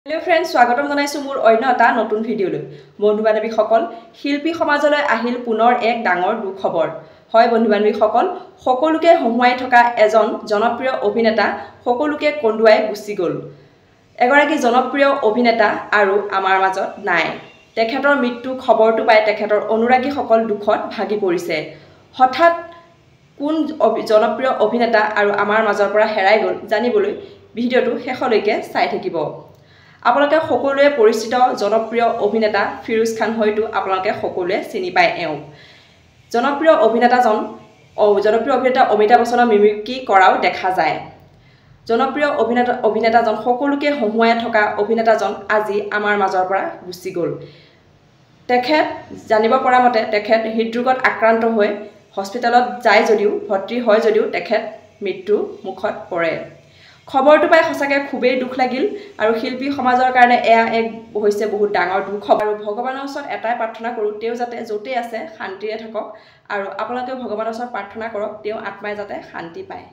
hello friends स्वागतम जनाइছো মোৰ অন্য এটা নতুন ভিডিওলৈ বন্ধু বান্ধৱীসকল শিল্পী সমাজলৈ আহিল পুনৰ এক ডাঙৰ দুখ খবৰ হয় বন্ধু বান্ধৱীসকল সকলোকে হহুৱাই থকা এজন জনপ্ৰিয় অভিনেতা সকলোকে কন্দুৱাই গুচি গল এগৰাকী জনপ্ৰিয় অভিনেতা আৰু আমাৰ মাজত নাই তেখেতৰ মৃত্যু খবৰটো পাই তেখেতৰ অনুৰাগী সকল দুখত ভাগি পৰিছে হঠাৎ কোন জনপ্ৰিয় অভিনেতা আৰু আমাৰ মাজৰ পৰা হেৰাই গল জানিবলৈ ভিডিওটো শেষলৈকে চাই থাকিব আপোনালোকে সকলোৱে পৰিচিত জনপ্ৰিয় অভিনেতা ফিৰোজ খান হয়তো আপোনালোকে সকলোৱে চিনি পায় জনপ্ৰিয় অভিনেতাজন জনপ্ৰিয় অভিনেতা অমিতাভ বচ্চনৰ মিমিক্ৰি কৰাও দেখা যায় জনপ্ৰিয় অভিনেতাজন সকলোকে হহুৱাই থকা অভিনেতাজন আজি আমাৰ মাজৰ পৰা গুচি গল তেখেত জানিব পৰা মতে তেখেত হৃদৰোগত আক্ৰান্ত হৈ হস্পিটেলত যায় যদিও ভৰ্তি হয় যদিও তেখেত মৃত্যু মুখত পৰে খবৰটো পাই সঁচাকে খুবেই দুখ লাগিল আৰু শিল্পী সমাজৰ কাৰণে এয়া এক হৈছে বহুত ডাঙৰ দুখ খবৰ আৰু ভগৱানৰ ওচৰত এটাই প্ৰাৰ্থনা কৰো তেও যাতে যতে আছে শান্তিৰে থাকক আৰু আপোনালোকে ভগৱানৰ ওচৰত প্ৰাৰ্থনা কৰক তেও আত্মাই যাতে শান্তি পায়